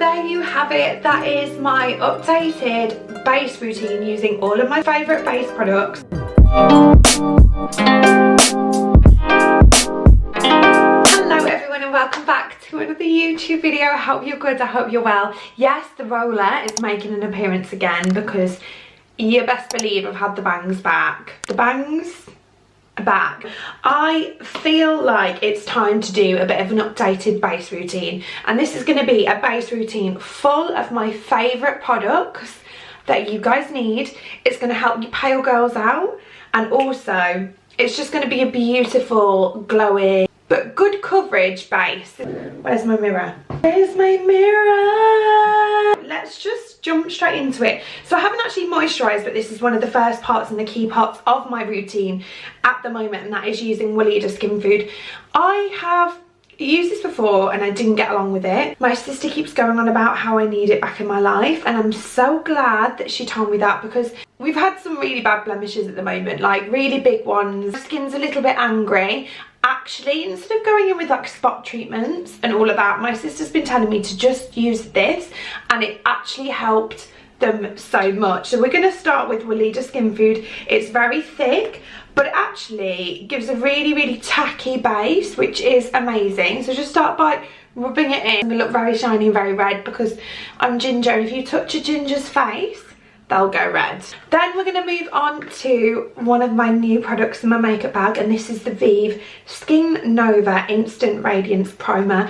there you have it. That is my updated base routine using all of my favourite base products. Hello everyone and welcome back to another YouTube video. I hope you're good, I hope you're well. Yes, the roller is making an appearance again because you best believe I've had the bangs back. The bangs are back. I feel like it's time to do a bit of an updated base routine, and this is going to be a base routine full of my favourite products that you guys need. It's going to help you pale girls out, and also it's just going to be a beautiful, glowing, but good coverage base. Where's my mirror? Where's my mirror? Let's just jump straight into it. So I haven't actually moisturised, but this is one of the first parts and the key parts of my routine at the moment, and that is using Welida Skinfood. I have used this before and I didn't get along with it. My sister keeps going on about how I need it back in my life, and I'm so glad that she told me that, because we've had some really bad blemishes at the moment, like really big ones. My skin's a little bit angry. Actually, instead of going in with like spot treatments and all of that, my sister's been telling me to just use this, and it actually helped them so much. So we're going to start with Welida Skinfood. It's very thick, but it actually gives a really tacky base, which is amazing. So just start by rubbing it in. They look very shiny and very red because I'm ginger, and if you touch a ginger's face, they'll go red. Then we're going to move on to one of my new products in my makeup bag, and this is the Vive Skin Nova Instant Radiance Primer.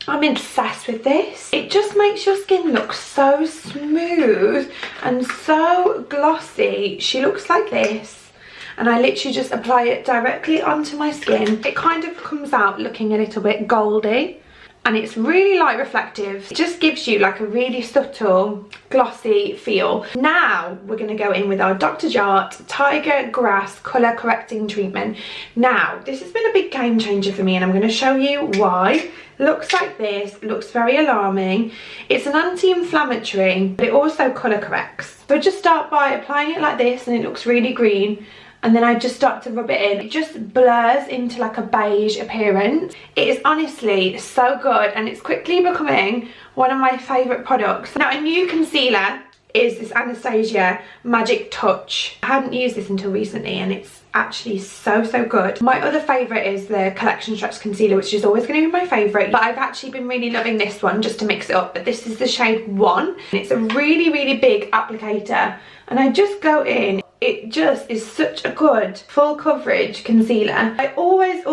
I'm obsessed with this. It just makes your skin look so smooth and so glossy. She looks like this, and I literally just apply it directly onto my skin. It kind of comes out looking a little bit goldy, and it's really light reflective. It just gives you like a really subtle glossy feel. Now we're going to go in with our Dr. Jart Tiger Grass Colour Correcting Treatment. Now this has been a big game changer for me, and I'm going to show you why. Looks like this, looks very alarming. It's an anti-inflammatory, but it also colour corrects. So just start by applying it like this, and it looks really green. And then I just start to rub it in. It just blurs into like a beige appearance. It is honestly so good, and it's quickly becoming one of my favourite products. Now, a new concealer is this Anastasia Magic Touch. I hadn't used this until recently, and it's actually so good. My other favourite is the Collection Stretch Concealer, which is always going to be my favourite, but I've actually been really loving this one just to mix it up. But this is the shade 1, and it's a really big applicator, and I just go in. It just is such a good full coverage concealer. I always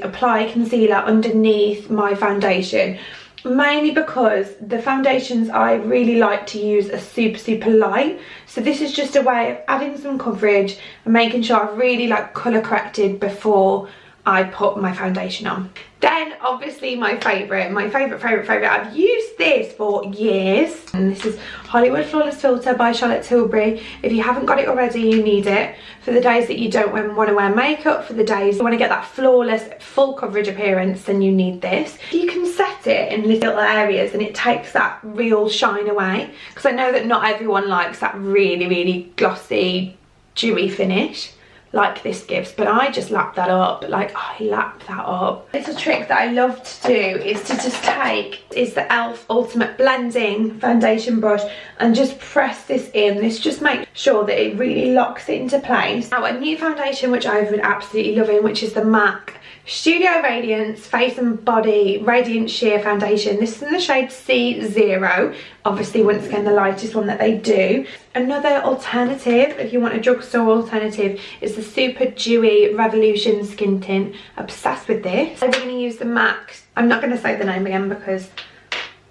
apply concealer underneath my foundation, mainly because the foundations I really like to use are super light. So this is just a way of adding some coverage and making sure I've really like colour corrected before I put my foundation on. Then obviously my favourite, I've used this for years, and this is Hollywood Flawless Filter by Charlotte Tilbury. If you haven't got it already, you need it for the days that you don't want to wear makeup, for the days you want to get that flawless full coverage appearance, then you need this. You can set it in little areas and it takes that real shine away, because I know that not everyone likes that really glossy dewy finish like this gives, but I just lap that up. Like, I lap that up. A little trick that I love to do is to just take the e.l.f. Ultimate Blending Foundation Brush and just press this in. This just makes sure that it really locks it into place. Now, a new foundation which I've been absolutely loving, which is the MAC Studio Radiance Face and Body Radiant Sheer Foundation. This is in the shade C0. Obviously, once again, the lightest one that they do. Another alternative, if you want a drugstore alternative, is the Super Dewy Revolution Skin Tint. Obsessed with this. So we're going to use the MAC. I'm not going to say the name again because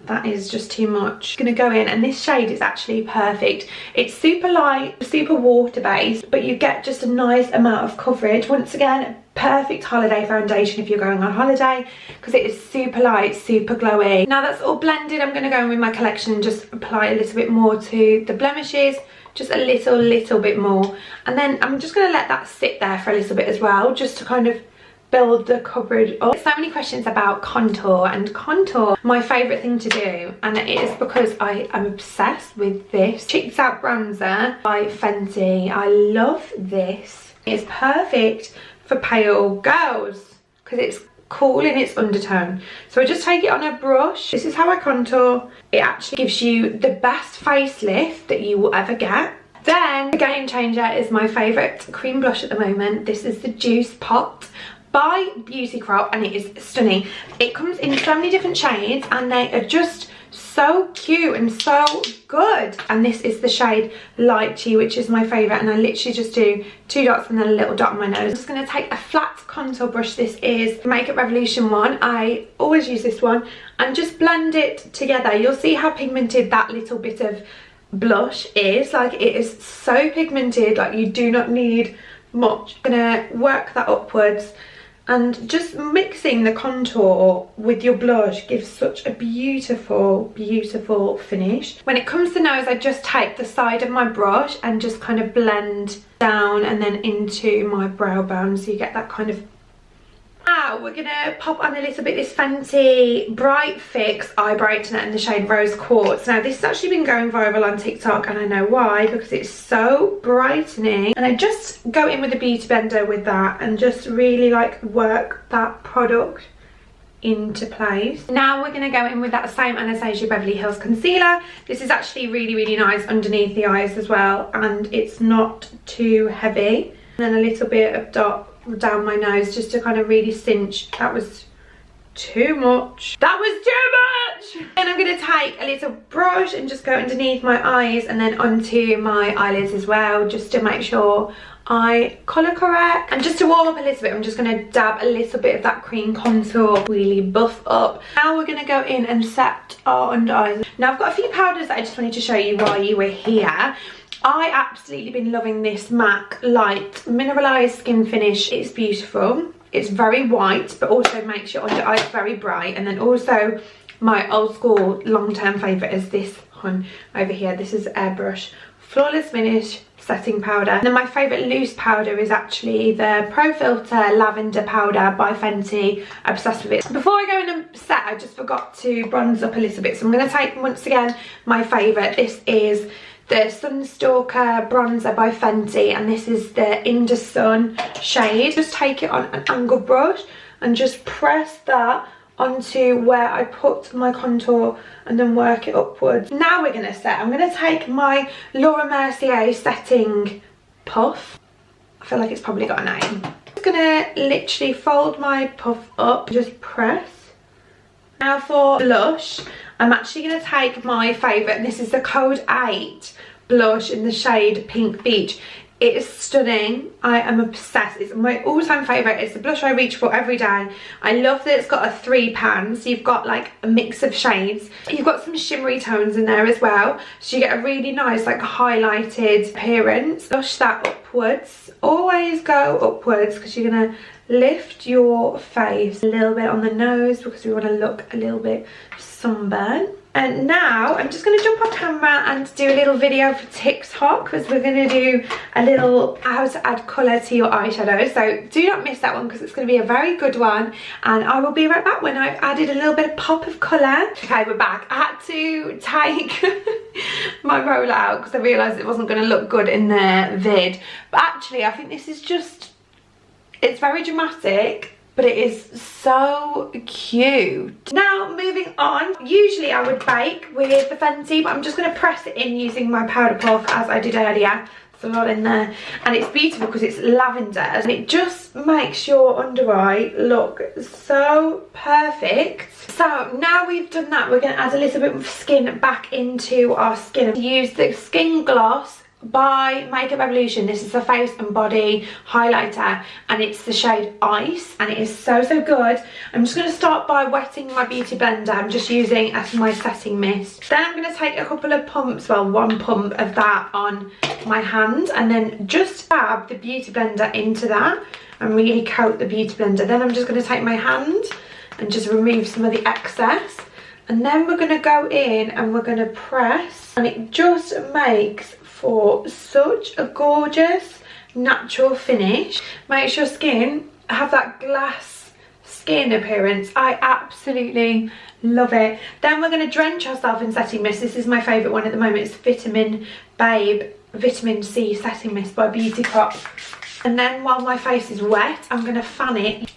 that is just too much. I'm going to go in, and this shade is actually perfect. It's super light, super water based, but you get just a nice amount of coverage. Once again, perfect holiday foundation if you're going on holiday, because it is super light, super glowy. Now that's all blended, I'm going to go in with my collection and just apply a little bit more to the blemishes, just a little bit more, and then I'm just going to let that sit there for a little bit as well, just to kind of build the coverage up. So many questions about contour, and contour, my favourite thing to do, and it is because I am obsessed with this Cheeks Out Bronzer by Fenty. I love this. It's perfect for pale girls because it's cool in its undertone. So I just take it on a brush. This is how I contour. It actually gives you the best facelift that you will ever get. Then the game changer is my favourite cream blush at the moment. This is the Juice Pot by Beauty Crop, and it is stunning. It comes in so many different shades and they are just so cute and so good. And this is the shade Lychee, which is my favourite, and I literally just do 2 dots and then a little dot on my nose. I'm just going to take a flat contour brush. This is Makeup Revolution one. I always use this one, and just blend it together. You'll see how pigmented that little bit of blush is. Like, it is so pigmented, like you do not need much. I'm going to work that upwards, and just mixing the contour with your blush gives such a beautiful, beautiful finish. When it comes to nose, I just take the side of my brush and just kind of blend down and then into my brow bone, so you get that kind of. Now we're gonna pop on a little bit this Fenty Bright Fix Eye Brightener in the shade Rose Quartz. Now this has actually been going viral on TikTok, and I know why, because it's so brightening. And I just go in with a beauty blender with that and just really like work that product into place. Now we're gonna go in with that same Anastasia Beverly Hills concealer. This is actually really, really nice underneath the eyes as well, and it's not too heavy. And then a little bit of dot down my nose just to kind of really cinch. That was too much. That was too much! And I'm going to take a little brush and just go underneath my eyes and then onto my eyelids as well, just to make sure I colour correct. And just to warm up a little bit, I'm just going to dab a little bit of that cream contour, really buff up. Now we're going to go in and set our under eyes. Now I've got a few powders that I just wanted to show you while you were here. I absolutely been loving this MAC Light Mineralized Skin Finish. It's beautiful. It's very white, but also makes your under eyes very bright. And then also my old school long-term favourite is this one over here. This is Airbrush Flawless Finish Setting Powder. And then my favourite loose powder is actually the Pro Filter Lavender Powder by Fenty. I'm obsessed with it. Before I go in and set, I just forgot to bronze up a little bit. So I'm going to take, once again, my favourite. This is the Sunstalker Bronzer by Fenty, and this is the In the Sun shade. Just take it on an angled brush and just press that onto where I put my contour and then work it upwards. Now we're going to set. I'm going to take my Laura Mercier setting puff. I feel like it's probably got a name. I'm just going to literally fold my puff up and just press. Now for blush, I'm actually going to take my favourite, and this is the Code 8 blush in the shade Pink Beach. It is stunning. I am obsessed. It's my all-time favourite. It's the blush I reach for every day. I love that it's got a 3-pan, so you've got like a mix of shades. You've got some shimmery tones in there as well, so you get a really nice like highlighted appearance. Blush that upwards. Always go upwards, because you're going to lift your face a little bit on the nose, because we want to look a little bit sunburned. And now I'm just going to jump off camera and do a little video for TikTok, because we're going to do a little how to add colour to your eyeshadow. So do not miss that one, because it's going to be a very good one. And I will be right back when I've added a little bit of pop of colour. Okay, we're back. I had to take my roller out because I realised it wasn't going to look good in the vid. But actually, I think this is just, it's very dramatic, but it is so cute. Now moving on, usually I would bake with the Fenty, but I'm just going to press it in using my powder puff as I did earlier. There's a lot in there, and it's beautiful because it's lavender, and it just makes your under eye look so perfect. So now we've done that, we're going to add a little bit of skin back into our skin. Use the Skin Gloss by Makeup Revolution. This is the face and body highlighter, and it's the shade Ice, and it is so good. I'm just going to start by wetting my beauty blender. I'm just using as my setting mist. Then I'm going to take a couple of pumps, well, 1 pump of that on my hand, and then just dab the beauty blender into that and really coat the beauty blender. Then I'm just going to take my hand and just remove some of the excess, and then we're going to go in and we're going to press, and it just makes for such a gorgeous natural finish. Makes your skin have that glass skin appearance. I absolutely love it. Then we're going to drench ourselves in setting mist. This is my favourite one at the moment. It's Vitamin Babe Vitamin C Setting Mist by Beauty Crop. And then while my face is wet, I'm going to fan it.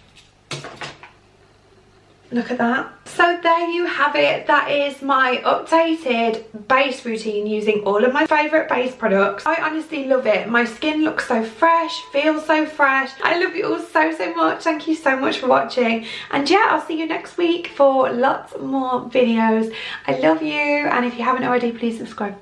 Look at that. So there you have it. That is my updated base routine using all of my favourite base products. I honestly love it. My skin looks so fresh, feels so fresh. I love you all so much. Thank you so much for watching. And yeah, I'll see you next week for lots more videos. I love you, and if you haven't already, please subscribe.